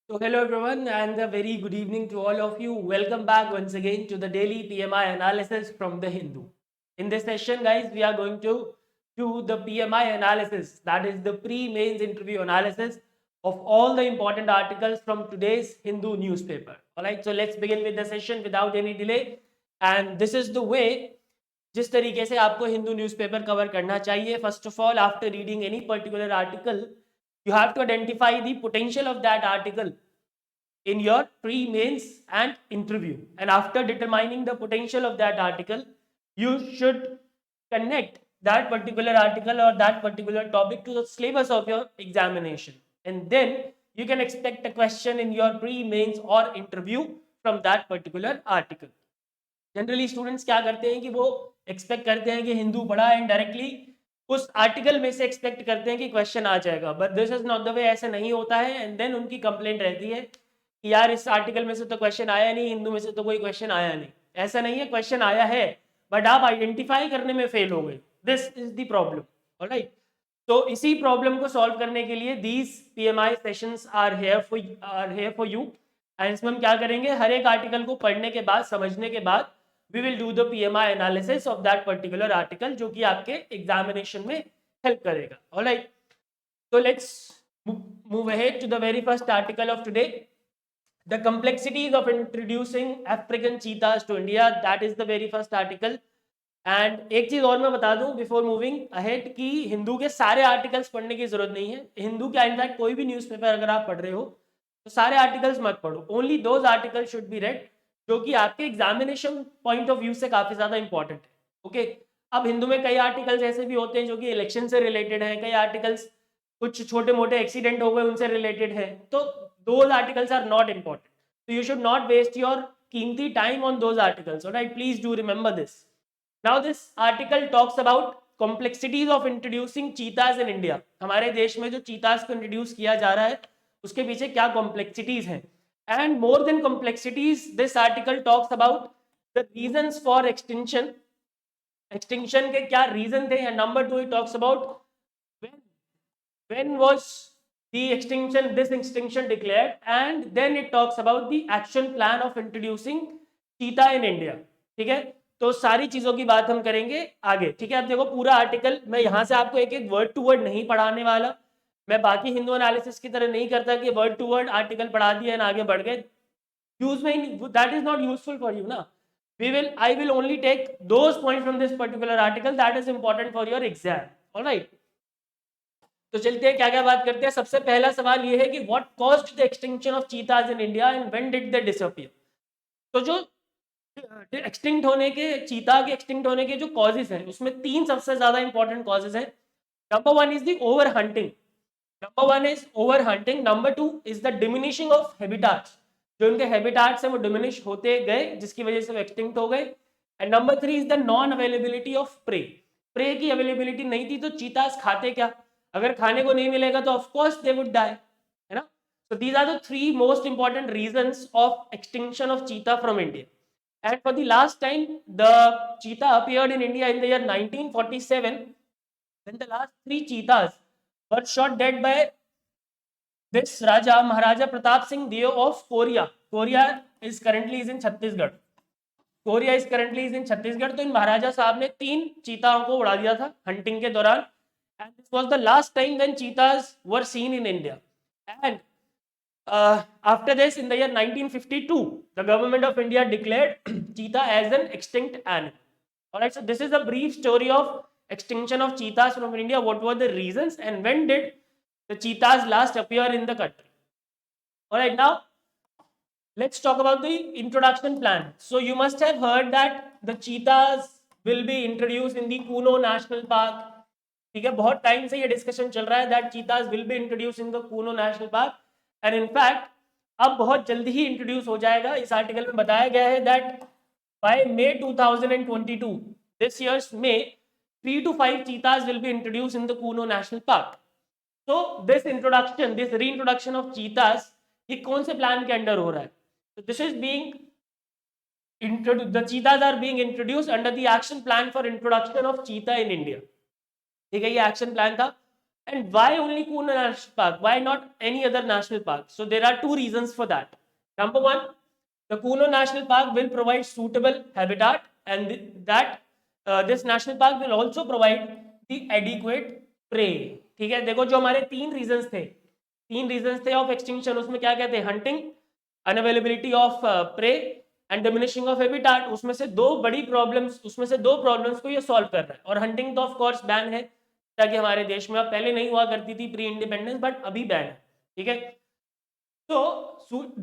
So hello everyone and a very good evening to all of you. Welcome back once again to the daily PMI analysis from the Hindu. In this session guys, we are going to do the PMI analysis, that is the pre-mains interview analysis of all the important articles from today's Hindu newspaper. Alright, so let's begin with the session without any delay, and this is the way जिस तरीके से आपको Hindu newspaper cover करना चाहिए. First of all, after reading any particular article, you have to identify the potential of that article in your pre-mains and interview. And after determining the potential of that article, you should connect that particular article or that particular topic to the syllabus of your examination. And then you can expect a question in your pre-mains or interview from that particular article. Generally students क्या करते हैं कि वो expect करते हैं कि हिंदू पढ़ा and directly उस आर्टिकल में से एक्सपेक्ट करते हैं कि क्वेश्चन आ जाएगा, but this is not the way. ऐसा नहीं होता है. एंड देन उनकी कंप्लेंट रहती है कि यार इस आर्टिकल में से तो क्वेश्चन आया नहीं, हिंदू में से तो कोई क्वेश्चन आया नहीं. ऐसा नहीं है, क्वेश्चन आया है बट आप आइडेंटिफाई करने में फेल हो गए. This is the problem. Alright, तो इसी प्रॉब्लम को सॉल्व करने के लिए these PMI sessions are here for you. And इसमें हम क्या करेंगे, हर एक आर्टिकल को पढ़ने के बाद, समझने के बाद, we will do the PMI analysis of that particular article जो कि आपके एग्जामिनेशन में हेल्प करेगा. Alright, so let's move ahead to the very first article of today. The complexities of introducing African cheetahs to India, that is the very first article. And एक चीज और मैं बता दूं बिफोर मूविंग अहेड कि हिंदू के सारे आर्टिकल्स पढ़ने की जरूरत नहीं है. हिंदू का इनफैक्ट कोई भी न्यूज़पेपर अगर आप पढ़ रहे हो तो सारे आर्टिकल्स मत पढ़ो. Only those article should be red जो कि आपके एग्जामिनेशन पॉइंट ऑफ व्यू से काफी ज्यादा इंपॉर्टेंट है. ओके, अब हिंदू में कई आर्टिकल्स ऐसे भी होते हैं जो कि इलेक्शन से रिलेटेड है, कई आर्टिकल्स कुछ छोटे मोटे एक्सीडेंट हो गए उनसे रिलेटेड है, तो those articles are not important. तो you should not waste your कीमती time on those articles. All right, please do remember this. Now this article talks about complexities of introducing cheetahs in India. हमारे देश में जो चीताज को introduce किया जा रहा है उसके पीछे क्या कॉम्प्लेक्सिटीज हैं. And more than complexities, this article talks about the reasons for extinction. Extinction के क्या रीजन थे. Number 2, it talks about when was the extinction declared, and then it talks about the action plan of introducing cheetah in India. ठीक है, तो सारी चीजों की बात हम करेंगे आगे. ठीक है, अब देखो पूरा आर्टिकल मैं यहां से आपको एक एक वर्ड टू वर्ड नहीं पढ़ाने वाला. मैं बाकी हिंदू एनालिसिस की तरह नहीं करता कि वर्ड टू वर्ड आर्टिकल पढ़ा दिया एंड आगे बढ़ गए. यूज में that is not useful for you ना. I will only take those points from this particular article that is important for your exam. All right, तो चलते हैं क्या क्या बात करते हैं. सबसे पहला सवाल ये है कि what caused the extinction of चीताज in India and when did they disappear. तो जो एक्सटिंक्ट होने के, चीता के एक्सटिंक्ट होने के जो कॉजेज हैं उसमें तीन सबसे ज्यादा इंपॉर्टेंट कॉजेज हैं. Number 1 is the over hunting. Number 2 is the diminishing of habitats. जो उनके हैबिटाट्स हैं वो डिमिनिश होते गए जिसकी वजह से वो एक्सटिंक्ट हो गए. And number 3 is the non availability of prey. Prey की अवेलेबिलिटी नहीं थी तो चीतास खाते क्या. अगर खाने को नहीं मिलेगा तो of course they would die, है ना. So these are the three most important reasons of extinction of cheetah from India. And for the last time, the cheetah appeared in India in the year 1947, when the last three cheetahs were shot dead by this Raja Maharaja Pratap Singh Deo of Korea. Korea is currently in Chhattisgarh. तो इन महाराजा साहब ने 3 चीताओं को उड़ा दिया था hunting के दौरान. And this was the last time when cheetahs were seen in India. And after this, in the year 1952, the government of India declared cheetah as an extinct animal. Alright, so this is a brief story of extinction of cheetahs from India. What were the reasons and when did the cheetahs last appear in the country? Alright, now let's talk about the introduction plan. So you must have heard that the cheetahs will be introduced in the Kuno National Park. ठीक है, बहुत time से ये discussion चल रहा है that cheetahs will be introduced in the Kuno National Park. And in fact अब बहुत जल्दी ही इंट्रोड्यूस हो जाएगा. इस आर्टिकल में बताया गया है that bye May 2022, this years May, 3 to 5 cheetahs will be introduced in the Kuno National Park. So this reintroduction of cheetahs, ये कौन से प्लान के अंडर हो रहा है. So this is being introduced, the cheetahs are being introduced under the action plan for introduction of cheetah in India. ठीक है, ये एक्शन प्लान था. And why only Kuno National Park? Why not any other national park? So there are two reasons for that. Number one, the Kuno National Park will provide suitable habitat, and this national park will also provide the adequate prey. ठीक है, देखो जो हमारे तीन reasons थे of extinction, उसमें क्या क्या थे? Hunting, unavailability of prey and diminishing of habitat. उसमें से दो प्रॉब्लम्स को ये सॉल्व कर रहा है। और हंटिंग तो ऑफ कोर्स बैन है, ताकि हमारे देश में, अब पहले नहीं हुआ करती थी प्री इंडिपेंडेंस, बट अभी बैन है। ठीक है, so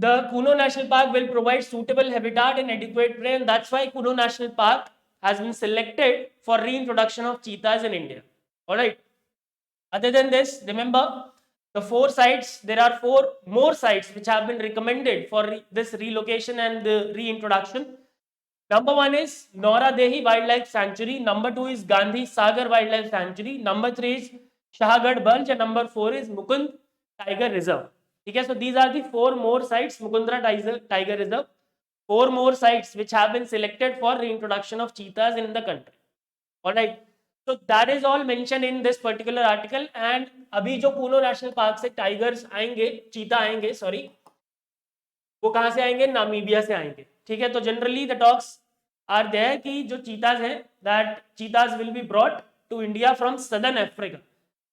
the Kuno National Park will provide suitable habitat and adequate prey, and that's why Kuno National Park has been selected for reintroduction of cheetahs in India. All right. Other than this, remember the there are four more sites which have been recommended for this relocation and the reintroduction. Number one is Nora Dehi Wildlife Sanctuary. Number two is Gandhi Sagar Wildlife Sanctuary. Number three is Shahagad Bunch, and number four is Mukund Tiger Reserve. Okay, so these are the four more sites, Mukundra Tiger Reserve, four more sites which have been selected for reintroduction of cheetahs in the country. All right. So that is all mentioned in this particular article. And अभी जो Kuno National Park से tigers आएंगे, चीता आएंगे, sorry, वो कहाँ से आएंगे? नामीबिया से आएंगे। ठीक है, तो generally the talks are there कि जो चीताज हैं, that cheetahs will be brought to India from southern Africa.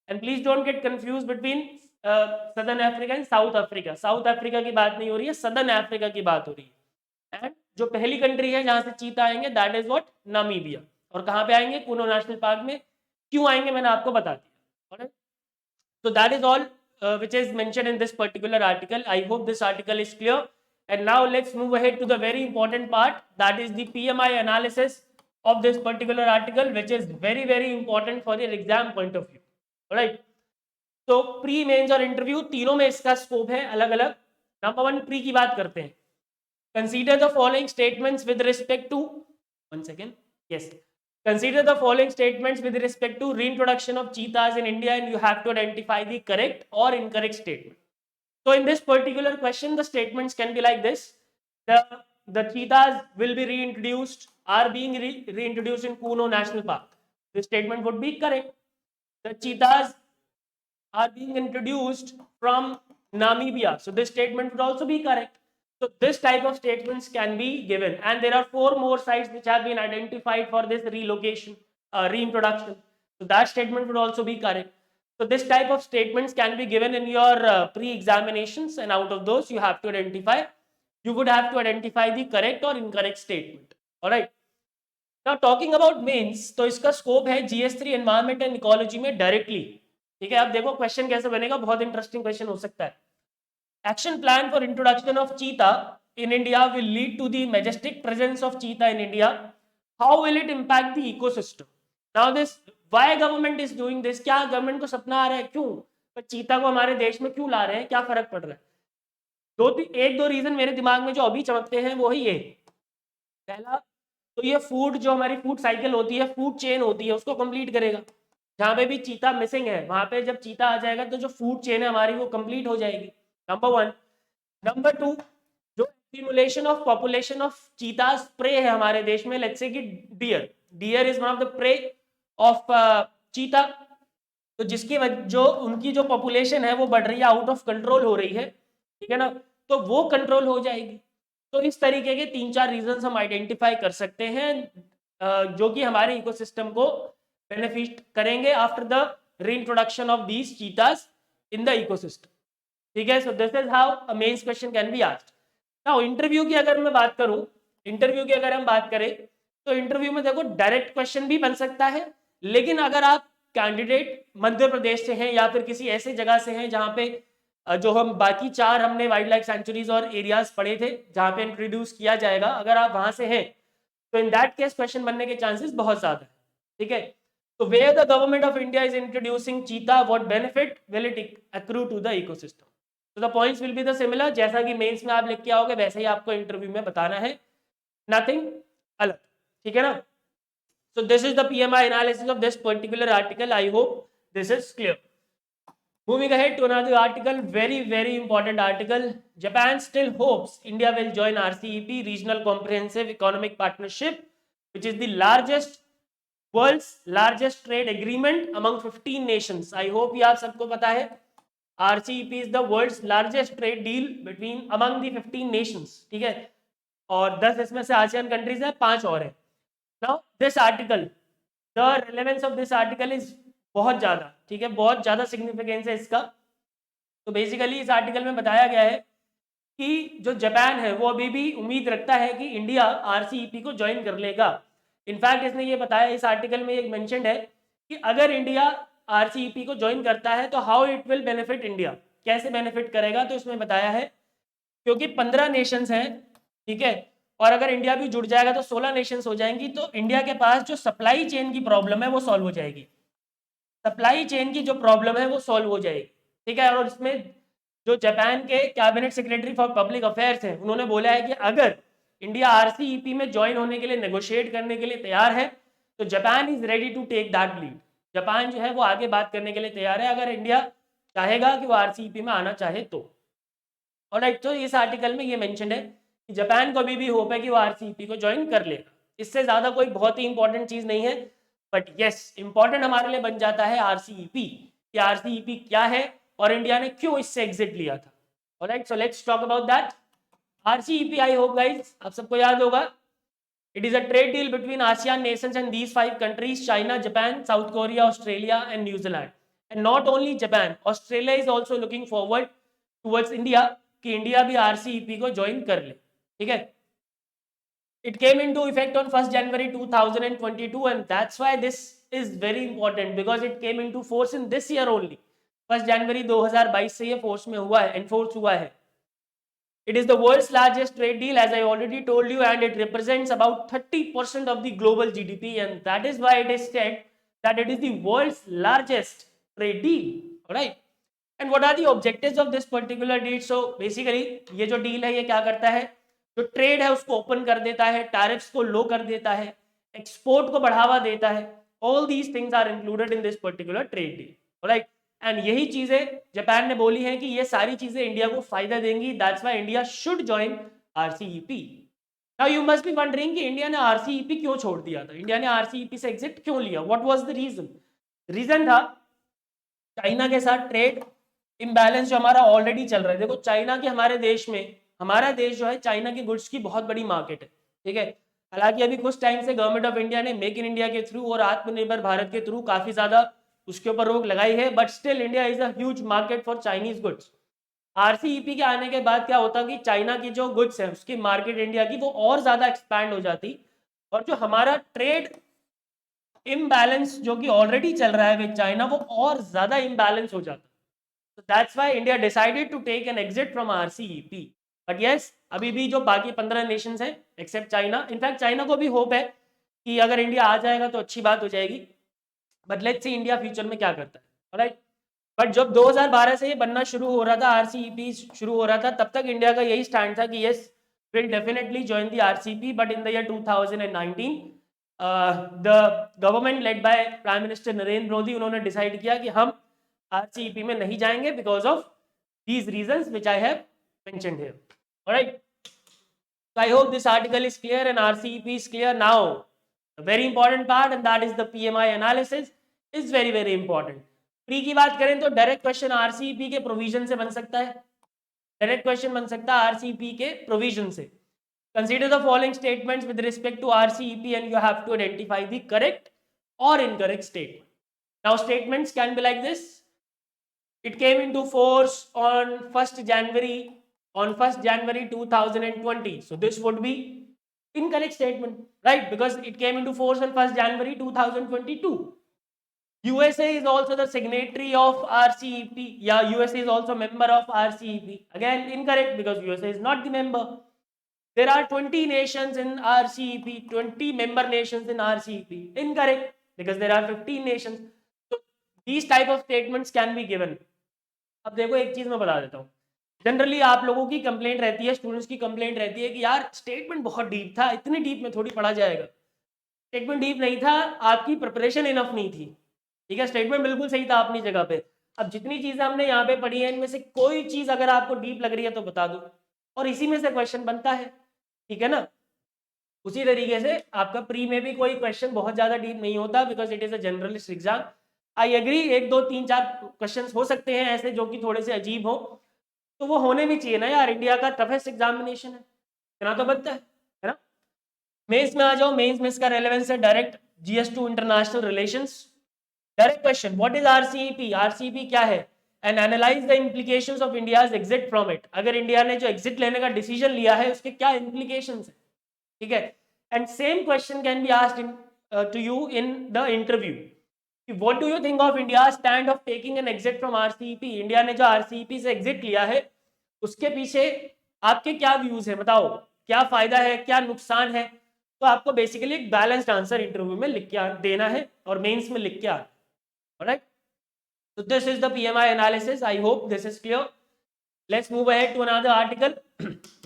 And please don't get confuse between southern Africa and South Africa. South Africa की बात नहीं हो रही है, सदर्न अफ्रीका की बात हो रही है। एंड जो पहली कंट्री है जहां से चीता आएंगे, दैट इज व्हाट? नामीबिया। और कहाँ पे आएंगे? कुनो नेशनल पार्क में। क्यों आएंगे मैंने आपको बता दिया। So that is all which is mentioned in this particular article. I hope this article is clear. And now let's move ahead to the very important part, that is the PMI analysis of this particular article, which is very, very important for your exam point of view. All right. So pre, mains और interview तीनों में इसका scope है अलग अलग। Number one, pre की बात करते हैं। Consider the following statements with respect to, one second, yes. Consider the following statements with respect to reintroduction of cheetahs in India, and you have to identify the correct or incorrect statement. So in this particular question, the statements can be like this. The cheetahs will be reintroduced, are being reintroduced in Kuno National Park. This statement would be correct. The cheetahs are being introduced from Namibia. So this statement would also be correct. So this type of statements can be given, and there are four more sites which have been identified for this relocation, reintroduction. So that statement would also be correct. So this type of statements can be given in your pre-examinations, and out of those you have to identify. You would have to identify the correct or incorrect statement. All right. Now talking about mains, तो इसका scope है GS3 Environment and Ecology में directly. ठीक है, अब देखो question कैसे बनेगा, बहुत इंटरेस्टिंग क्वेश्चन हो सकता है। Action plan for introduction of cheetah in India will lead to the majestic presence of cheetah in India. How will it impact the ecosystem? Now this, why government is doing this? क्या government को सपना आ रहा है? क्यों? पर चीता को हमारे देश में क्यों ला रहे हैं? क्या फर्क पड़ रहा है? एक दो रीजन मेरे दिमाग में जो अभी चमकते हैं वो ही ये। पहला तो ये फूड, जो हमारी फूड साइकिल होती है, फूड चेन होती है, उसको कंप्लीट करेगा। जहाँ पे भी चीता मिसिंग है, वहां पे जब चीता आ जाएगा तो जो फूड चेन है हमारी वो कंप्लीट हो जाएगी। Number one. नंबर टू, जो accumulation of population of cheetah prey है हमारे देश में, लेट्स से कि deer is one of the prey of cheetah, तो जिसकी जो उनकी जो पॉपुलेशन है वो बढ़ रही है, आउट ऑफ कंट्रोल हो रही है। ठीक है ना, तो वो कंट्रोल हो जाएगी। तो इस तरीके के तीन चार रीजन हम आइडेंटिफाई कर सकते हैं जो कि हमारे इकोसिस्टम को बेनिफिट करेंगे after the reintroduction of these cheetahs in the ecosystem. ठीक है, so this is how a mains question can be asked. Now interview की अगर मैं बात करूं, इंटरव्यू की अगर हम बात करें तो इंटरव्यू में देखो डायरेक्ट क्वेश्चन भी बन सकता है, लेकिन अगर आप कैंडिडेट मध्य प्रदेश से हैं या फिर किसी ऐसे जगह से हैं जहां पे जो हम बाकी चार हमने वाइल्ड लाइफ सेंचुरीज और एरियाज पढ़े थे जहां पे इंट्रोड्यूस किया जाएगा, अगर आप वहां से हैं तो इन दैट केस क्वेश्चन बनने के चांसेस बहुत ज्यादा है। ठीक है, तो where the government of India is introducing cheetah, what benefit will it accrue to the ecosystem? तो the points will be the similar, जैसा कि मेंस में आप लिख के आओगे वैसे ही आपको इंटरव्यू में बताना है, नथिंग अलग। ठीक है ना, so this is the PMI analysis of this particular article. I hope this is clear. Moving ahead to another article, very important article. Japan still hopes India will join RCEP, Regional Comprehensive Economic Partnership, which is the largest world's largest trade agreement among 15 nations. I hope ये आप सबको पता है, RCEP is the world's largest trade deal between among the 15 nations, ठीक है, और 10 इसमें से आसियान कंट्रीज है, 5 और है। Now this article, the relevance of this article is बहुत ज्यादा, ठीक है, बहुत ज्यादा सिग्निफिकेंस है इसका। तो बेसिकली इस आर्टिकल में बताया गया है कि जो जापान है वो अभी भी उम्मीद रखता है कि इंडिया RCEP को ज्वाइन कर लेगा। इनफैक्ट इसने ये बताया, इस आर्टिकल में एक मेंशन्ड है कि अगर इंडिया RCEP को ज्वाइन करता है तो how it will benefit India, कैसे बेनिफिट करेगा। तो इसमें बताया है क्योंकि 15 नेशंस हैं, ठीक है, और अगर इंडिया भी जुड़ जाएगा तो 16 नेशंस हो जाएंगी, तो इंडिया के पास जो सप्लाई चेन की प्रॉब्लम है वो सॉल्व हो जाएगी, सप्लाई चेन की जो प्रॉब्लम है वो सॉल्व हो जाएगी, ठीक है। और इसमें जो जापान के cabinet secretary for public affairs हैं उन्होंने बोला है कि अगर इंडिया RCEP में ज्वाइन होने के लिए नेगोशिएट करने के लिए तैयार है तो Japan is ready to take that lead. Japan जो है वो आगे बात करने के लिए तैयार है अगर इंडिया चाहेगा कि वो RCEP में आना चाहे तो। ऑलराइट, तो इस आर्टिकल में ये मेंशन है कि जापान को अभी भी होप है कि वो RCEP को ज्वाइन कर लेगा। इससे ज्यादा कोई बहुत ही इंपॉर्टेंट चीज नहीं है, बट यस इंपॉर्टेंट हमारे लिए बन जाता है RCEP कि RCEP क्या है और इंडिया ने क्यों इससे एग्जिट लिया था। Alright, so let's talk about that. RCEP, I hope guys आप सबको याद होगा, it is a trade deal between ASEAN nations and these 5 countries: China, Japan, South Korea, Australia and New Zealand. And not only Japan, Australia is also looking forward towards India कि India भी RCEP को join कर ले, ठीक है। It came into effect on 1st January 2022 and that's why this is very important because it came into force in this year only. 1st January 2022 से ये force में हुआ है, एनफोर्स हुआ है। It is the world's largest trade deal, as I already told you, and it represents about 30% of the global GDP, and that is why it is said that it is the world's largest trade deal. All right. And what are the objectives of this particular deal? So basically, ये जो deal है ये क्या करता है, जो trade है उसको ओपन कर देता है, टैरिफ्स को लो कर देता है, एक्सपोर्ट को बढ़ावा देता है। All these things are included in this particular trade deal, right. And यही चीजें जापान ने बोली हैं कि ये सारी चीजें इंडिया को फायदा देंगी, that's why India should join RCEP। Now you must be wondering कि इंडिया ने RCEP क्यों छोड़ दिया था, इंडिया ने RCEP से एग्जिट क्यों लिया, what was the reason. Reason था चाइना के साथ ट्रेड इम्बैलेंस जो हमारा ऑलरेडी चल रहा है। देखो चाइना के हमारे देश में, हमारा देश जो है चाइना की गुड्स की बहुत बड़ी मार्केट है, ठीक है। हालांकि अभी कुछ टाइम से गवर्नमेंट ऑफ इंडिया ने मेक इन इंडिया के थ्रू और आत्मनिर्भर भारत के थ्रू काफी ज्यादा उसके ऊपर रोक लगाई है, but still India is a huge market for Chinese goods. RCEP के आने के बाद क्या होता कि चाइना की जो गुड्स है उसकी मार्केट इंडिया की वो और ज्यादा एक्सपैंड हो जाती, और जो हमारा ट्रेड इम्बैलेंस जो कि ऑलरेडी चल रहा है विद चाइना वो और ज्यादा इम्बैलेंस हो जाता। So that's why India decided to take an exit from RCEP. But yes, अभी भी जो बाकी 15 नेशंस हैं एक्सेप्ट चाइना, इनफैक्ट चाइना को भी होप है कि अगर इंडिया आ जाएगा तो अच्छी बात हो जाएगी, but let's see India future में क्या करता है, राइट। बट जब 2012 से ये बनना शुरू हो रहा था, RCEP शुरू हो रहा था, तब तक इंडिया का यही स्टैंड था कि yes will definitely join the RCEP, but in the year 2019 the government led by prime minister Narendra Modi, उन्होंने डिसाइड किया कि हम RCEP में नहीं जाएंगे because of these reasons which I have mentioned here, alright. So I hope this article is clear and RCEP is clear now. A very important part and that is the PMI analysis is very very important. Pre की बात करें तो direct question RCEP के provision से बन सकता है, direct question बन सकता है RCEP के प्रोविजन से। Consider the following statements with respect to RCEP and you have to identify the correct or incorrect statement. Now statements can be like this: it came into force on 1st January 2020. So this would be incorrect statement, right? Because it came into force on 1st January 2022. USA is also the signatory of RCEP. Yeah, USA is also member of RCEP. Again, incorrect because USA is not the member. There are 20 nations in RCEP, 20 member nations in RCEP. Incorrect because there are 15 nations. So these type of statements can be given. अब देखो एक चीज मैं बता देता हूँ, generally आप लोगों की कंप्लेंट रहती है, स्टूडेंट्स की कंप्लेंट रहती है कि यार स्टेटमेंट बहुत डीप था, इतने डीप में थोड़ी पढ़ा जाएगा। स्टेटमेंट डीप नहीं था, आपकी प्रिपरेशन इनफ नहीं थी, ठीक है। स्टेटमेंट बिल्कुल सही था अपनी जगह पे। अब जितनी चीजें हमने यहाँ पे पढ़ी है इनमें से कोई चीज अगर आपको डीप लग रही है तो बता दो, और इसी में से क्वेश्चन बनता है, ठीक है ना। उसी तरीके से आपका प्री में भी कोई क्वेश्चन बहुत ज्यादा डीप नहीं होता, because it is a generalist exam. I agree, एक दो तीन चार क्वेश्चन हो सकते हैं ऐसे जो कि थोड़े से अजीब हो, तो वो होने भी चाहिए ना यार, इंडिया का टफेस्ट एग्जामिनेशन है, इतना तो बनता है ना। मेंस में आ जाओ, मेंस में इसका रेलेवेंस है direct GS two international relations. Direct question, what is RCEP, RCEP क्या है, and analyse the implications of India's exit from it. अगर इंडिया ने जो एग्जिट लेने का डिसीजन लिया है उसके क्या इंप्लीकेशंस है, ठीक है। And same question can be asked in to you in the interview, what do you think of India stand of taking an exit from RCEP. India ने जो आरसीईपी से एग्जिट लिया है उसके पीछे आपके क्या व्यूज है, बताओ क्या फायदा है क्या नुकसान है। तो आपको बेसिकली एक बैलेंस्ड आंसर इंटरव्यू में लिख के देना है और मेंस में लिख के आना, alright. So this is the PMI analysis. I hope this is clear. Let's move ahead to another article.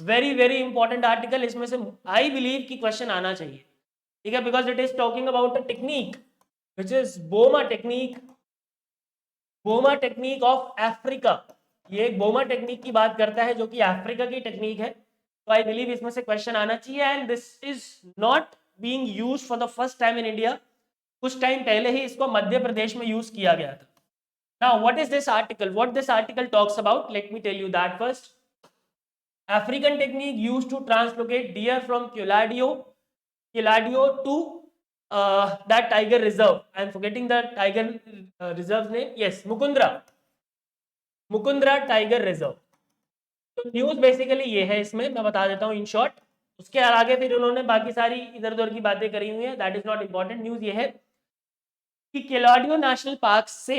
Very important article. इसमें से I believe कि क्वेश्चन आना चाहिए, ठीक है, because it is talking about a technique which is BOMA technique. BOMA technique of Africa. ये एक BOMA technique की बात करता है जो कि अफ्रीका की टेक्निक है, तो आई बिलीव इसमें से क्वेश्चन आना चाहिए। And this is not being used for the first time in India, कुछ टाइम पहले ही इसको मध्य प्रदेश में यूज किया गया था। Now, what is this article? What this article talks about? Let me tell you that first. African technique used to translocate deer from Kiladio to that tiger reserve. I am forgetting the tiger reserve's name. Yes, Mukundra Tiger Reserve. तो news basically ये है, इसमें मैं बता देता हूँ in short, उसके आगे फिर उन्होंने बाकी सारी इधर उधर की बातें करी हुई है, that is not important. News ये है कि केलाडियो नेशनल पार्क से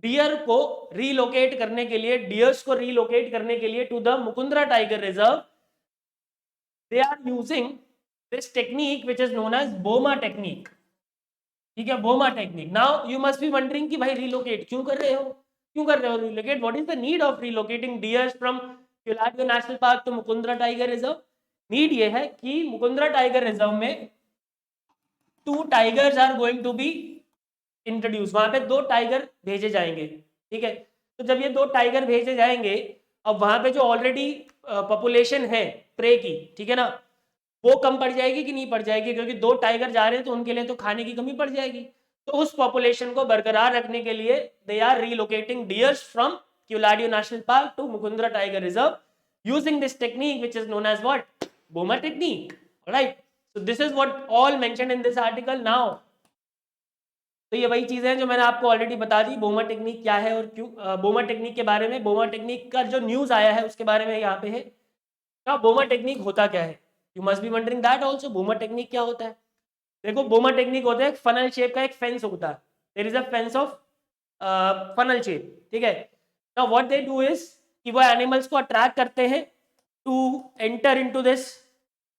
डियर को रीलोकेट करने के लिए, डियर्स को रीलोकेट करने के लिए to the Mukundra tiger reserve, they are using this technique which is known as boma technique, ठीक है, boma technique. Now you must be wondering कि भाई रिलोकेट क्यों कर रहे हो, क्यों कर रहे हो relocate, what is the need of relocating deers from Keoladeo national park to Mukundra tiger reserve. Need ये है कि मुकुंदरा टाइगर रिजर्व में 2 tigers are going to be introduce, वहां पे 2 टाइगर भेजे जाएंगे, ठीक है। तो जब ये 2 टाइगर भेजे जाएंगे, अब वहां पे जो ऑलरेडी पॉपुलेशन है प्रे की, ठीक है ना, वो कम पड़ जाएगी कि नहीं पड़ जाएगी, क्योंकि 2 टाइगर जा रहे हैं तो उनके लिए तो खाने की कमी पड़ जाएगी। तो उस पॉपुलेशन को बरकरार रखने के लिए they are relocating deers from Keoladeo national park to Mukundra tiger reserve using this technique which is known as what, boma technique, right. So this is what all mentioned in this article. Now तो ये वही चीजें हैं जो मैंने आपको already बता दी, बोमा technique क्या है और क्यों, बोमा टेक्निक के बारे में, बोमा टेक्निक का जो न्यूज आया है उसके बारे में यहाँ पे है। क्या बोमा टेक्निक होता क्या है, you must be wondering that also, boma technique क्या होता है। देखो बोमा टेक्निक होता है फनल शेप का एक फेंस होता है, there is a fence of funnel shape, ठीक है। Now what they do is कि वो एनिमल्स को अट्रैक्ट करते हैं to enter into this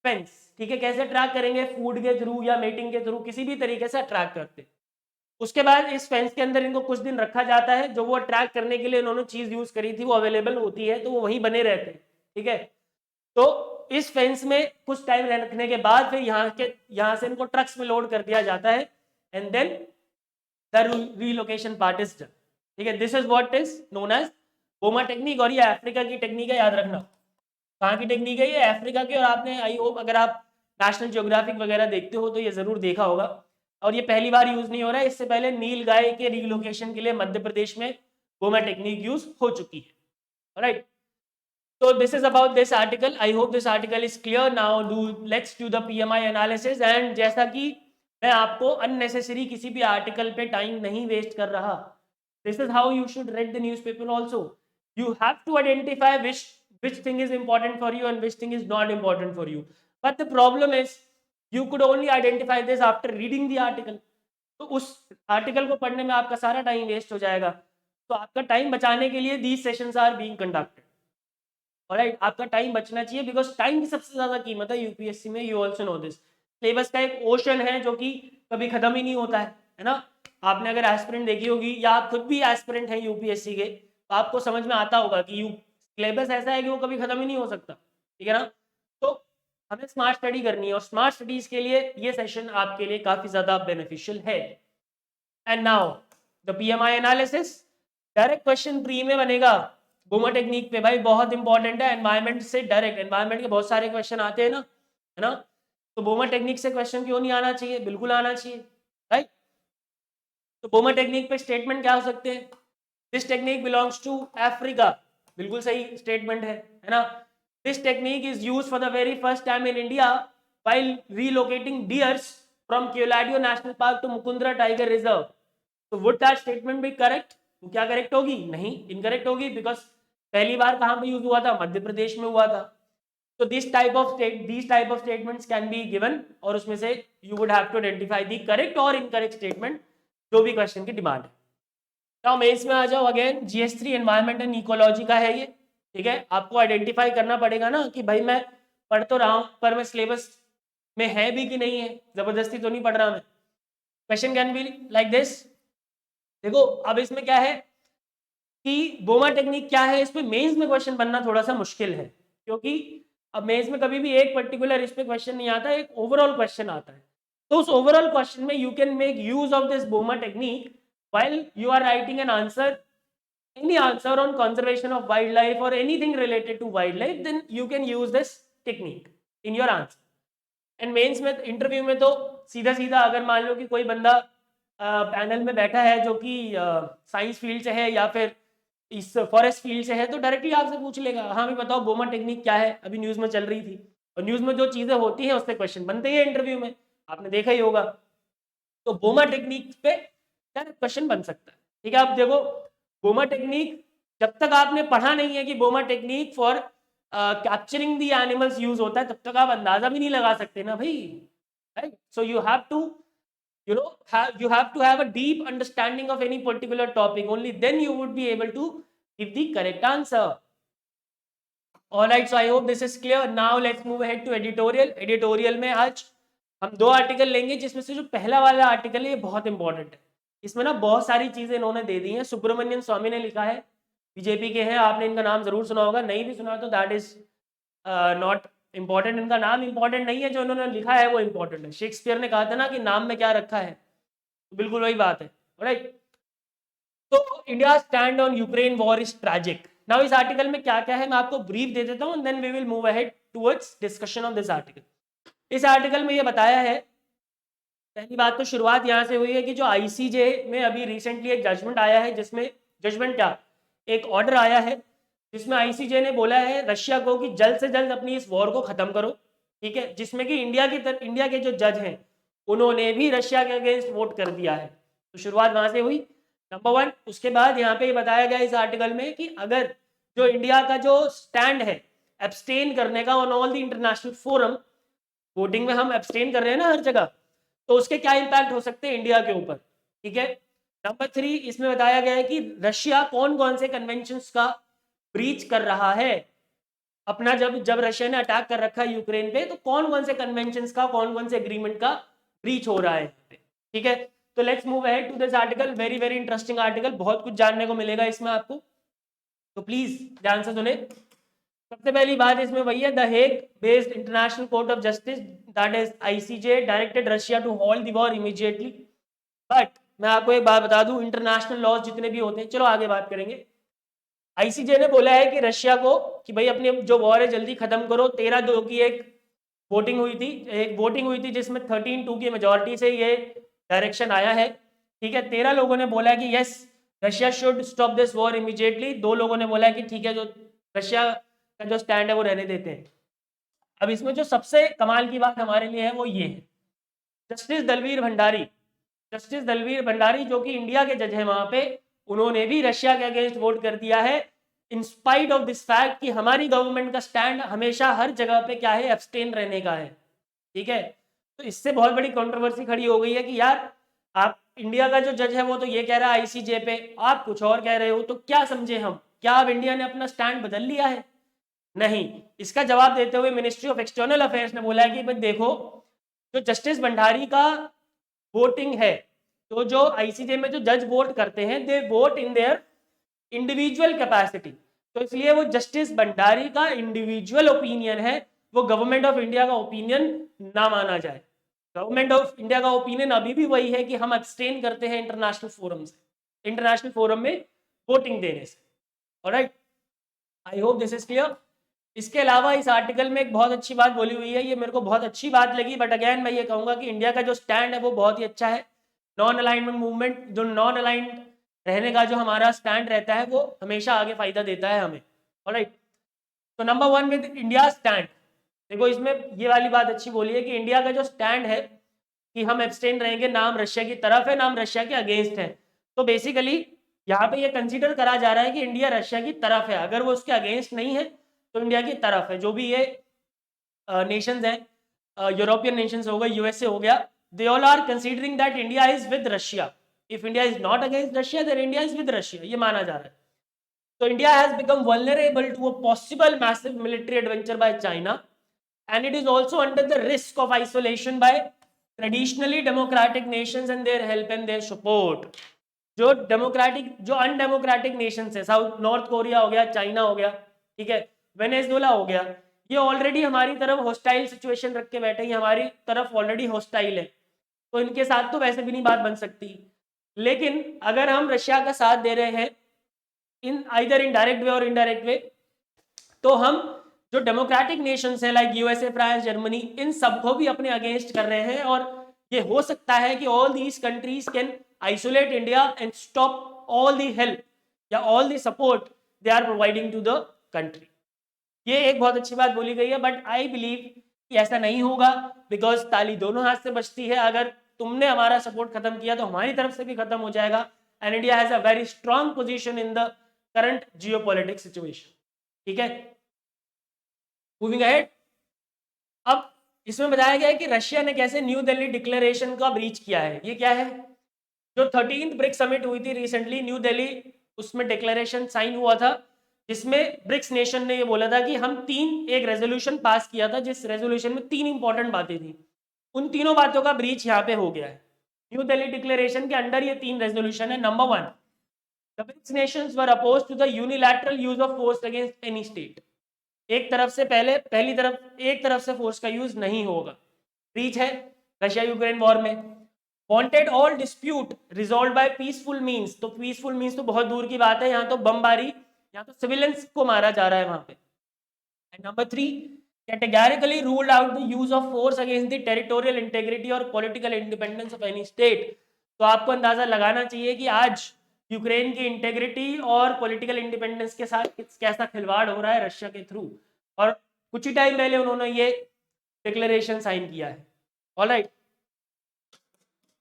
fence, ठीक है। कैसे अट्रैक्ट करेंगे, फूड के थ्रू या मेटिंग के थ्रू, किसी भी तरीके से अट्रैक्ट करते हैं। उसके बाद इस फेंस के अंदर इनको कुछ दिन रखा जाता है, जो वो अट्रैक्ट करने के लिए इन्होंने चीज यूज करी थी वो अवेलेबल होती है, तो वो वहीं बने रहते हैं, ठीक है। तो इस फेंस में कुछ टाइम रखने के बाद फिर यहाँ से इनको ट्रक्स में लोड कर दिया जाता है, and then the relocation part is done, ठीक है। This is what is known as boma technique, और ये अफ्रीका की टेक्निक है, याद रखना। कहाँ की टेक्निक है ये, अफ्रीका की। और आपने आई होप अगर आप नेशनल ज्योग्राफिक वगैरह देखते हो तो ये जरूर देखा होगा, और ये पहली बार यूज नहीं हो रहा है, इससे पहले नील गाय के रिलोकेशन के लिए मध्य प्रदेश में बोमा टेक्निक यूज हो चुकी है, right. So this is about this article. I hope this article is clear. Now let's do the PMI analysis. And जैसा कि मैं आपको unnecessary किसी भी article पे time नहीं waste कर रहा, this is how you should read the newspaper also. You have to identify which thing is important for you and which thing is not important for you. But the problem is you could only identify this after reading the article. तो उस article को पढ़ने में आपका सारा time waste हो जाएगा। तो आपका टाइम बचाने के लिए these sessions are being conducted. Alright, आपका टाइम बचना चाहिए, बिकॉज टाइम की सबसे ज्यादा कीमत है यूपीएससी में, you also know this. Syllabus का एक ओशन है जो कि कभी खत्म ही नहीं होता है ना। आपने अगर एस्पिरेंट देखी होगी या आप खुद भी एस्पिरेंट हैं यूपीएससी के, तो आपको समझ में आता होगा कि सिलेबस ऐसा है कि वो कभी खत्म ही नहीं हो सकता, ठीक है ना। तो हमें स्मार्ट स्टडी करनी है, और स्मार्ट स्टडीज के लिए ये सेशन आपके लिए काफी ज्यादा बेनिफिशियल है। And now the PMI analysis, direct question pre में बनेगा बोमा टेक्निक पे, भाई बहुत इंपॉर्टेंट है। एनवायरमेंट से डायरेक्ट, एनवायरमेंट के बहुत सारे क्वेश्चन आते हैं ना, है ना। तो बोमा टेक्निक से क्वेश्चन क्यों नहीं आना चाहिए? बिल्कुल आना चाहिए, राइट। तो बोमा टेक्निक पे स्टेटमेंट क्या हो सकते हैं? This technique belongs to Africa, बिल्कुल सही स्टेटमेंट है ना। This technique is use for the very first time in India while relocating deers from Keoladio National Park to Mukundra Tiger Reserve. तो would that statement be correct? तो क्या correct होगी? नहीं, incorrect होगी, बिकॉज पहली बार कहां पे यूज हुआ था? मध्य प्रदेश में हुआ था। तो this type of statements can be given, और उसमें से you would have to identify the correct और इनकरेक्ट स्टेटमेंट, जो भी क्वेश्चन की डिमांड है। नाउ मेंस में आ जाओ। Again GS3 environment and ecology का है ये, ठीक है। आपको आइडेंटिफाई करना पड़ेगा ना कि भाई मैं पढ़ तो रहा हूं, पर मैं सिलेबस में है भी कि नहीं है, जबरदस्ती तो नहीं पढ़ रहा मैं। Question can be like this. देखो अब इसमें क्या है कि बोमा टेक्निक क्या है, इस पे मेंस में क्वेश्चन बनना थोड़ा सा मुश्किल है, क्योंकि अब मेंस में कभी भी एक पर्टिकुलर इस पे क्वेश्चन नहीं आता, एक ओवरऑल क्वेश्चन आता है। तो उस ओवरऑल क्वेश्चन में you can make use of this boma technique while you are writing an answer, any answer on conservation of wildlife or anything related to wildlife, then you can use this technique in your answer. And mains में, interview में तो सीधा सीधा अगर मान लो कि कोई बंदा पैनल में बैठा है जो कि साइंस फील्ड से है या फिर इस फॉरेस्ट फील्ड से है, तो डायरेक्टली आपसे पूछ लेगा, हाँ भी बताओ बोमा टेक्निक क्या है, अभी न्यूज़ में चल रही थी। और न्यूज़ में जो चीज़ें होती हैं उससे क्वेश्चन बनते ही है इंटरव्यू में, आपने देखा ही होगा। तो बोमा टेक्निक पे क्या क्वेश्चन बन सकता है, ठीक है। आप देखो बोमा टेक्निक, जब तक आपने पढ़ा नहीं है कि boma technique for capturing the animals use होता है, तब तक आप अंदाजा भी नहीं लगा सकते ना भाई, right. So you have to you have to have a deep understanding of any particular topic, only then you would be able to give the correct answer. All right, so I hope this is clear. Now let's move ahead to editorial. Editorial में आज हम दो article लेंगे, जिसमें से जो पहला वाला आर्टिकल है ये बहुत इंपॉर्टेंट है। इसमें ना बहुत सारी चीजें इन्होंने दे दी हैं। सुब्रमण्यम स्वामी ने लिखा है, बीजेपी के हैं, आपने इनका नाम जरूर सुना होगा, नहीं भी सुना तो दैट इज नॉट इंपॉर्टेंट। इनका नाम इंपॉर्टेंट नहीं है, जो इन्होंने लिखा है वो इंपॉर्टेंट है। शेक्सपियर ने कहा था ना कि नाम में क्या रखा है, तो बिल्कुल वही बात है, राइट। तो India stand on Ukraine war is tragic. Now इस आर्टिकल में क्या क्या है मैं आपको ब्रीफ दे देता हूं, then we will move ahead towards discussion of this article. इस आर्टिकल में ये बताया है, पहली बात तो शुरुआत यहाँ से हुई है कि जो आईसीजे में अभी रिसेंटली एक जजमेंट आया है, जिसमें जजमेंट क्या, एक ऑर्डर आया है जिसमें आईसीजे ने बोला है रशिया को कि जल्द से जल्द अपनी इस वॉर को खत्म करो, ठीक है। जिसमें कि इंडिया के जो जज हैं उन्होंने भी रशिया के अगेंस्ट वोट कर दिया है। तो शुरुआत वहां से हुई, नंबर वन। उसके बाद यहाँ पे बताया गया इस आर्टिकल में कि अगर जो इंडिया का जो स्टैंड है एब्सटेन करने का on all the international forum, voting में हम एब्सटेन कर रहे हैं ना हर जगह, तो उसके क्या इंपैक्ट हो सकते हैं इंडिया के ऊपर, ठीक है। नंबर थ्री, इसमें बताया गया है कि रशिया कौन कौन से कन्वेंशंस का ब्रीच कर रहा है अपना, जब रशिया ने अटैक कर रखा है यूक्रेन पे, तो कौन कौन से कन्वेंशंस का, कौन कौन से एग्रीमेंट का ब्रीच हो रहा है, ठीक है। तो let's move ahead to this article, very very interesting article, बहुत कुछ जानने को मिलेगा इसमें आपको, तो प्लीज ध्यान से सुने। सबसे पहली बात इसमें वही है, the Hague based International Court of Justice that is ICJ directed Russia to halt the war immediately. But मैं आपको एक बात बता दूं, इंटरनेशनल लॉज जितने भी होते हैं, चलो आगे बात करेंगे। आईसीजे ने बोला है कि रशिया को कि भाई अपनी जो वॉर है जल्दी खत्म करो। 13-2 की एक वोटिंग हुई थी जिसमें 13-2 की मेजोरिटी से ये डायरेक्शन आया है, ठीक है। 13 लोगों ने बोला है कि yes Russia should stop this war immediately, 2 लोगों ने बोला है कि ठीक है, जो रशिया का जो स्टैंड है वो रहने देते हैं। अब इसमें जो सबसे कमाल की बात हमारे लिए है वो ये है, जस्टिस दलवीर भंडारी जो कि इंडिया के जज है वहां पे, उन्होंने भी रशिया के अगेंस्ट वोट कर दिया है, in spite of this fact कि हमारी गवर्नमेंट का स्टैंड हमेशा हर जगह पे क्या है, एब्सटेन रहने का है, ठीक है। तो इससे बहुत बड़ी कंट्रोवर्सी खड़ी हो गई है कि यार आप इंडिया का जो जज है वो तो ये कह रहा है आईसीजे पे, आप कुछ और कह रहे हो, तो क्या समझे हम, क्या अब इंडिया ने अपना स्टैंड बदल लिया है? नहीं। इसका जवाब देते हुए मिनिस्ट्री ऑफ एक्सटर्नल अफेयर्स ने बोला है कि भाई देखो, जो जस्टिस भंडारी का वोटिंग है, तो जो आईसीजे में जो जज वोट करते हैं, they vote in their individual capacity, तो इसलिए वो जस्टिस भंडारी का इंडिविजुअल ओपिनियन है, वो गवर्नमेंट ऑफ इंडिया का ओपिनियन ना माना जाए। गवर्नमेंट ऑफ इंडिया का ओपिनियन अभी भी वही है कि हम अब्सटेन करते हैं इंटरनेशनल फोरम से, इंटरनेशनल फोरम में वोटिंग देने से। Alright, I hope this is clear. इसके अलावा इस आर्टिकल में एक बहुत अच्छी बात बोली हुई है, ये मेरे को बहुत अच्छी बात लगी, बट अगेन मैं ये कहूंगा कि इंडिया का जो स्टैंड है वो बहुत ही अच्छा है। नॉन अलाइनमेंट मूवमेंट, जो नॉन अलाइंड रहने का जो हमारा स्टैंड रहता है वो हमेशा आगे फायदा देता है हमें। ऑलराइट, तो नंबर 1 विद इंडिया स्टैंड। देखो इसमें ये वाली बात अच्छी बोली है कि इंडिया का जो स्टैंड है कि हम एब्सटेन रहेंगे, नाम रशिया की तरफ है, नाम रशिया के अगेंस्ट है। तो बेसिकली यहाँ पे ये कंसीडर करा जा रहा है कि इंडिया रशिया की तरफ है, अगर वो उसके अगेंस्ट नहीं है तो इंडिया की तरफ है। जो भी ये नेशंस हैं, यूरोपियन नेशंस हो गए, यूएसए हो गया, they all are considering that India is with Russia. If India is not against Russia then India is with Russia, ये माना जा रहा है। So India has become vulnerable to a possible massive military adventure by China, and it is also under the risk of isolation by traditionally democratic nations and their help and their support. जो democratic, जो undemocratic Nations है, south north Korea हो गया, China हो गया, ठीक है, Venezuela हो गया, ये ऑलरेडी हमारी तरफ हॉस्टाइल सिचुएशन रख के बैठे हैं, हमारी तरफ ऑलरेडी हॉस्टाइल है, तो इनके साथ तो वैसे भी नहीं बात बन सकती। लेकिन अगर हम रशिया का साथ दे रहे हैं in either in direct way और इनडायरेक्ट वे, तो हम जो डेमोक्रेटिक नेशंस हैं लाइक यूएसए, फ्रांस, जर्मनी, इन सबको भी अपने अगेंस्ट कर रहे हैं, और ये हो सकता है कि all these countries can isolate India and stop all the help या all the support they are providing to the country. ये एक बहुत अच्छी बात बोली गई है, बट आई बिलीव कि ऐसा नहीं होगा, बिकॉज ताली दोनों हाथ से बचती है। अगर तुमने हमारा सपोर्ट खत्म किया तो हमारी तरफ से भी खत्म हो जाएगा, and India has a very strong position in the current geopolitics situation. ठीक है, मूविंग अहेड। अब इसमें बताया गया है कि रशिया ने कैसे न्यू दिल्ली डिक्लेरेशन का ब्रीच किया है। ये क्या है? जो 13th ब्रिक्स समिट हुई थी रिसेंटली न्यू दिल्ली, उसमें डिक्लेरेशन साइन हुआ था, जिसमें ब्रिक्स नेशन ने ये बोला था कि हम एक रेजोल्यूशन पास किया था, जिस रेजोल्यूशन में 3 इंपॉर्टेंट बातें थी। उन तीनों बातों का ब्रीच यहाँ पे हो गया है। न्यू दिल्ली डिक्लेरेशन के अंडर ये 3 रेजोल्यूशन है। Number 1, the BRICS nations were opposed to the unilateral use of force against any state. एक तरफ से एक तरफ से फोर्स का यूज नहीं होगा। ब्रीच है रशिया यूक्रेन वॉर में। Wanted all dispute resolve by peaceful means, तो पीसफुल मींस तो बहुत दूर की बात है, यहाँ तो बमबारी, यहाँ तो सिविलियंस को मारा जा रहा है वहां पे। And number 3, categorically ruled out the use of force against the territorial integrity और political independence of any state. तो आपको अंदाजा लगाना चाहिए कि आज यूक्रेन की इंटेग्रिटी और पॉलिटिकल इंडिपेंडेंस के साथ कैसा खिलवाड़ हो रहा है रशिया के थ्रू, और कुछ ही टाइम पहले उन्होंने ये डिक्लेरेशन साइन किया है। ऑलराइट,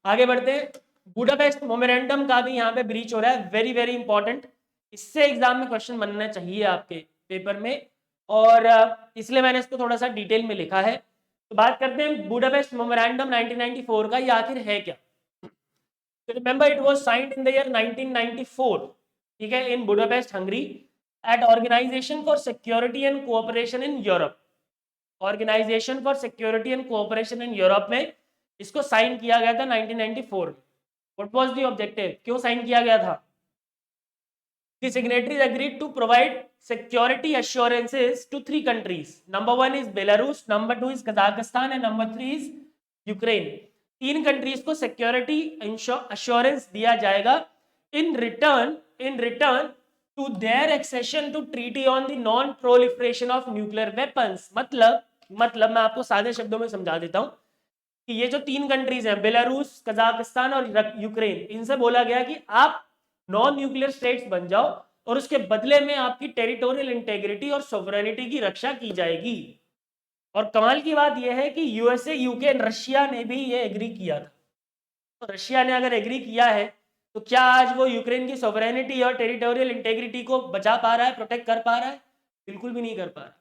आगे बढ़ते हैं। बुडापेस्ट मोमेरेंडम का भी यहाँ पे ब्रीच हो रहा है, वेरी वेरी इंपॉर्टेंट। इससे एग्जाम में क्वेश्चन बनना चाहिए आपके पेपर में, और इसलिए मैंने इसको थोड़ा सा डिटेल में लिखा है। तो बात करते हैं बुडापेस्ट मोमेरेंडम 1994 का, ये आखिर है क्या। तो remember it was signed in the year 1994, ठीक है, in Budapest Hungary at organization for security and cooperation in Europe. Organization for security and cooperation in Europe में इसको साइन किया गया था 1994 में। व्हाट वाज द ऑब्जेक्टिव, क्यों साइन किया गया था? The signatories agreed to provide security assurances to 3 countries. Number 1 is Belarus, number 2 is Kazakhstan, and number 3 is Ukraine. 3 countries को सिक्योरिटी अश्योरेंस दिया जाएगा in return to their accession to treaty on the non proliferation of nuclear weapons. मतलब मैं आपको सादे शब्दों में समझा देता हूं कि ये जो 3 कंट्रीज हैं, बेलारूस, कजाकिस्तान और यूक्रेन, इनसे बोला गया कि आप नॉन न्यूक्लियर स्टेट्स बन जाओ और उसके बदले में आपकी टेरिटोरियल इंटेग्रिटी और सोवरेनिटी की रक्षा की जाएगी। और कमाल की बात यह है कि यूएसए, यूके, रशिया ने भी ये एग्री किया था। तो रशिया ने अगर एग्री किया है तो क्या आज वो यूक्रेन की सोवरेनिटी और टेरिटोरियल इंटेग्रिटी को बचा पा रहा है, प्रोटेक्ट कर पा रहा है? बिल्कुल भी नहीं कर पा रहा।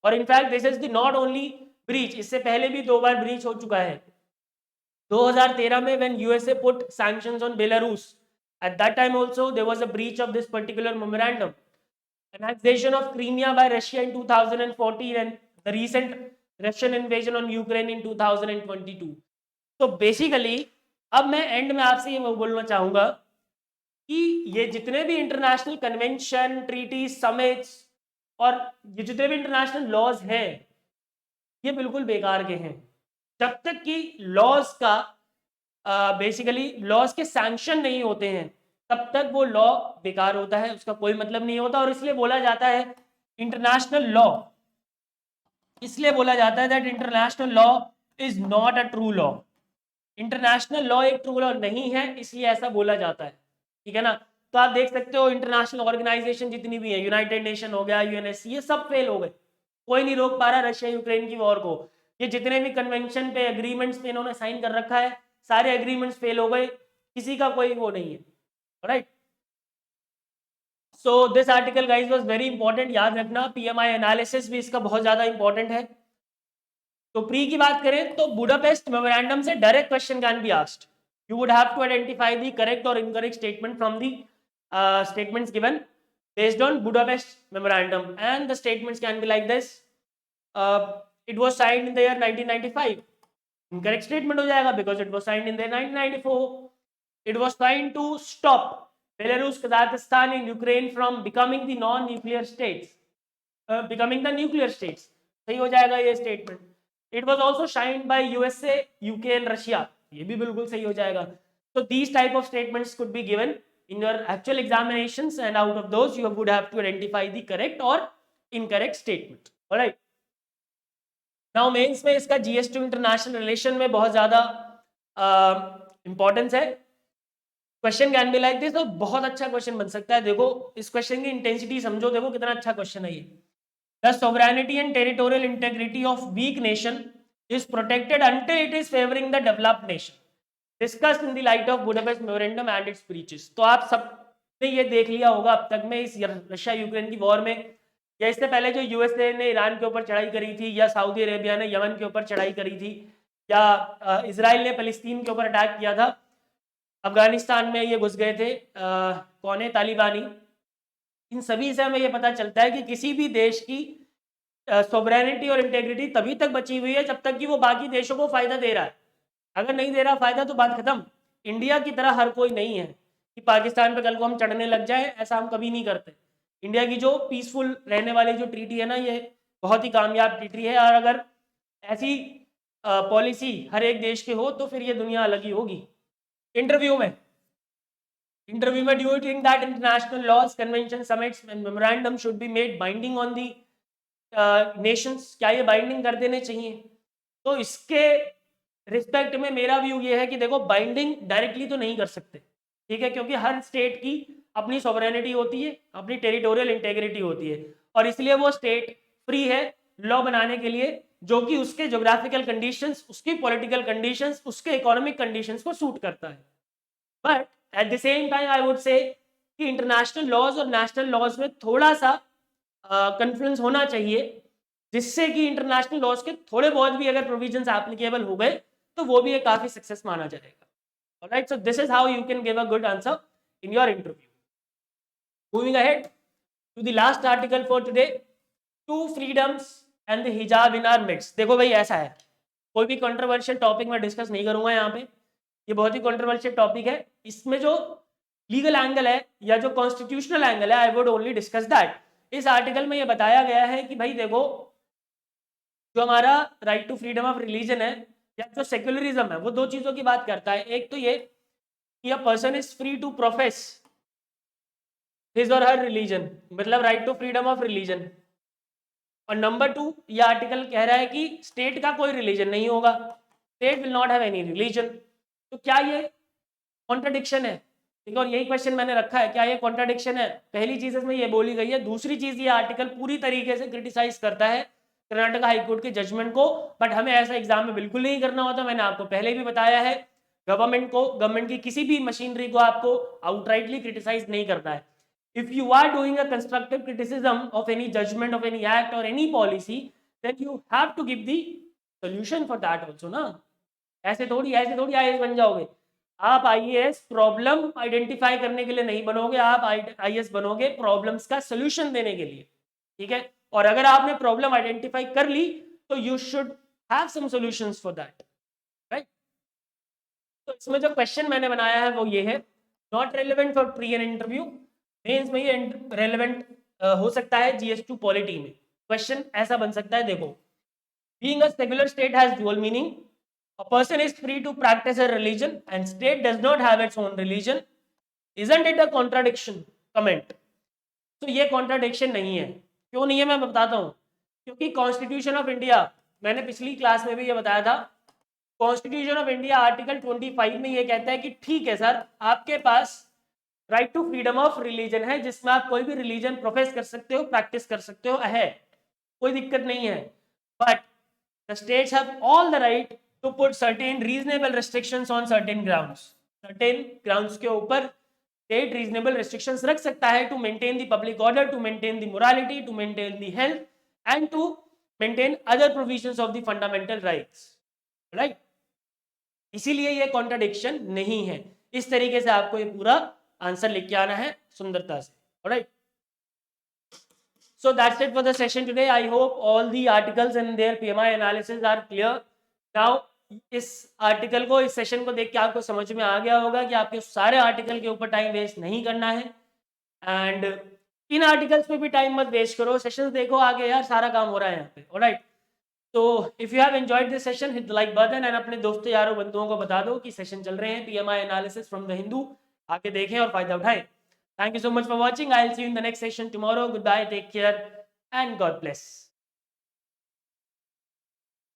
और in fact this is the not only breach, इससे पहले भी 2 बार ब्रीच हो चुका है। 2013 में when USA put sanctions on Belarus, at that time also there was a breach of this particular memorandum. Annexation of Crimea by Russia in 2014 and the recent Russian invasion on Ukraine in 2022. तो basically अब मैं and में आपसे ये बोलना चाहूंगा कि ये जितने भी इंटरनेशनल कन्वेंशन, ट्रीटी, समिट्स और ये जितने भी इंटरनेशनल लॉज हैं, ये बिल्कुल बेकार के हैं। जब तक कि लॉज का बेसिकली लॉज के सैंक्शन नहीं होते हैं तब तक वो लॉ बेकार होता है, उसका कोई मतलब नहीं होता। और इसलिए बोला जाता है इंटरनेशनल लॉ इसलिए बोला जाता है that international law is not a true law. International law एक ट्रू लॉ नहीं है, इसलिए ऐसा बोला जाता है, ठीक है ना। तो आप देख सकते हो इंटरनेशनल ऑर्गेनाइजेशन जितनी भी है, यूनाइटेड नेशन हो गया, यूएनएससी, ये सब फेल हो गए। कोई नहीं रोक पा रहा रशिया यूक्रेन की वॉर को। ये जितने भी कन्वेंशन पे, एग्रीमेंट्स पे इन्होंने साइन कर रखा है, सारे एग्रीमेंट्स फेल हो गए, किसी का कोई वो नहीं है, right. So this article guys was very important, याद रखना। पीएमआई एनालिसिस भी इसका बहुत ज्यादा इंपॉर्टेंट है। तो प्री की बात करें तो बुडापेस्ट मेमोरेंडम से direct question can be asked. You would have to identify the correct और incorrect statement from the statements given based on Budapest Memorandum, and the statements can be like this. It was signed in the year 1995. Incorrect statement हो जाएगा because it was signed in the year 1994. It was signed to stop Belarus, Kazakhstan and Ukraine from becoming the non-nuclear states, becoming the nuclear states. सही हो जाएगा ये statement. It was also signed by USA, UK and Russia. ये भी बिल्कुल सही हो जाएगा. So these type of statements could be given in your actual examinations, and out of those you would have to identify the correct or incorrect statement. All right. Now mains में इसका GS to international relation में बहुत ज्यादा importance है। Question can be like this, तो बहुत अच्छा question बन सकता है। देखो इस क्वेश्चन की इंटेंसिटी समझो, देखो कितना अच्छा क्वेश्चन है ये। The sovereignty and territorial integrity of weak nation is protected until it is favoring the developed nation, discussed in the light of Budapest Memorandum and its breaches। तो आप सबने ये देख लिया होगा अब तक में इस रशिया यूक्रेन की वॉर में, या इससे पहले जो यूएसए ने ईरान के ऊपर चढ़ाई करी थी, या सऊदी अरेबिया ने यमन के ऊपर चढ़ाई करी थी, या इजराइल ने फलस्तीन के ऊपर अटैक किया था, अफगानिस्तान में ये घुस गए थे कौन है, तालिबानी। इन सभी से हमें ये पता चलता है कि किसी भी देश की सोवरेनिटी और इंटेग्रिटी तभी तक बची हुई है जब तक कि वो बाकी देशों को फायदा दे रहा है। अगर नहीं दे रहा फायदा तो बात खत्म। इंडिया की तरह हर कोई नहीं है कि पाकिस्तान पे कल को हम चढ़ने लग जाए, ऐसा हम कभी नहीं करते। इंडिया की जो पीसफुल रहने वाली जो ट्रीटी है ना, ये बहुत ही कामयाब ट्रीटी है, और अगर ऐसी पॉलिसी हर एक देश के हो तो फिर ये दुनिया अलग ही होगी। इंटरव्यू में do you think that international laws, convention, summits and memorandum should be made binding on the nations? क्या ये बाइंडिंग कर देने चाहिए? तो इसके रिस्पेक्ट में मेरा व्यू ये है कि देखो बाइंडिंग डायरेक्टली तो नहीं कर सकते, ठीक है, क्योंकि हर स्टेट की अपनी सॉवरेनिटी होती है, अपनी टेरिटोरियल इंटेग्रिटी होती है, और इसलिए वो स्टेट फ्री है लॉ बनाने के लिए जो कि उसके ज्योग्राफिकल कंडीशंस, उसकी पॉलिटिकल कंडीशंस, उसके इकोनॉमिक कंडीशंस को सूट करता है। But at the same time I would say कि इंटरनेशनल लॉज और नेशनल लॉज में थोड़ा सा कन्फ्लुएंस होना चाहिए, जिससे कि इंटरनेशनल लॉज के थोड़े बहुत भी अगर प्रोविजंस एप्लीकेबल हो गए तो वो भी एक काफी सक्सेस माना जाएगा। Alright, so this is how you can give a good answer in your interview. Moving ahead to the last article for today, two freedoms and the hijab in our midst. देखो भाई ऐसा है, कोई भी controversial topic मैं discuss नहीं करूंगा यहाँ पे, ये बहुत ही कंट्रोवर्शियल टॉपिक है। इसमें जो लीगल एंगल है या जो कॉन्स्टिट्यूशनल एंगल है, I would only discuss that. इस आर्टिकल में ये बताया गया है कि भाई देखो जो हमारा right to freedom of religion है या जो सेक्युलरिज्म है, वो दो चीजों की बात करता है। एक तो ये कि a person is free to profess his और हर रिलीजन, मतलब right to freedom of religion. और नंबर टू, ये आर्टिकल कह रहा है कि स्टेट का कोई रिलीजन नहीं होगा, state will not have any religion. तो क्या ये कॉन्ट्रडिक्शन है? ठीक है, और यही क्वेश्चन मैंने रखा है, क्या ये कॉन्ट्रडिक्शन है? पहली चीज इसमें ये बोली गई है। दूसरी चीज, ये आर्टिकल पूरी तरीके से क्रिटिसाइज करता है कर्नाटका हाईकोर्ट के जजमेंट को, बट हमें ऐसा एग्जाम में बिल्कुल नहीं करना होता। मैंने आपको पहले भी बताया है, गवर्नमेंट की किसी भी मशीनरी को आपको आउटराइटली क्रिटिसाइज नहीं करना है। If you are doing a constructive criticism of any judgment of any act or any policy, then you have to give the solution for that also ना। ऐसे थोड़ी आईएएस बन जाओगे आप। आईएएस प्रॉब्लम आइडेंटिफाई करने के लिए नहीं बनोगे, आप आईएएस बनोगे प्रॉब्लम्स का सोल्यूशन देने के लिए, ठीक है। और अगर आपने प्रॉब्लम आइडेंटिफाई कर ली तो you should have some solutions for that, right. तो इसमें जो क्वेश्चन मैंने बनाया है वो ये है, not relevant for pre and interview, mains में ये रेलेवेंट हो सकता है जीएस2 पॉलिटी में। क्वेश्चन ऐसा बन सकता है, देखो, being a secular state has dual meaning, a person is free to practice a religion and state does not have its own religion, isn't it a contradiction? Comment। तो ये contradiction नहीं है। क्यों नहीं है मैं बताता हूँ। क्योंकि कॉन्स्टिट्यूशन ऑफ इंडिया, मैंने पिछली क्लास में भी ये बताया था, कॉन्स्टिट्यूशन ऑफ इंडिया आर्टिकल 25 में ये कहता है कि ठीक है सर, आपके पास right to freedom of religion है, जिसमें आप कोई भी रिलीजन प्रोफेस कर सकते हो, प्रैक्टिस कर सकते हो, है कोई दिक्कत नहीं है, but the states have all the right to put certain reasonable restrictions on certain grounds. Certain grounds के ऊपर स्टेट रीजनेबल रेस्ट्रिक्शंस रख सकता है to maintain the public order, to maintain the morality, to maintain the health and to maintain other provisions of the fundamental rights, right. इसीलिए ये contradiction नहीं है। इस तरीके से आपको ये पूरा आंसर लिख के आना है सुंदरता से, alright. So that's it for the session today. I hope all the articles and their PMI analysis are clear. Now इस आर्टिकल को, इस सेशन को देख के आपको समझ में आ गया होगा कि आपके सारे आर्टिकल के ऊपर टाइम वेस्ट नहीं करना है, एंड इन आर्टिकल्स पे भी टाइम मत वेस्ट करो, सेशंस देखो आगे यार, सारा काम हो रहा है यहाँ पे, ऑलराइट। तो if you have enjoyed this session, hit the like button and अपने दोस्तों यारों बंधुओं को बता दो कि सेशन चल रहे हैं PMI analysis from the Hindu, आके देखें और फायदा उठाएं। Thank you so much for watching. I'll see you in the next session tomorrow. Goodbye, take care, and God bless.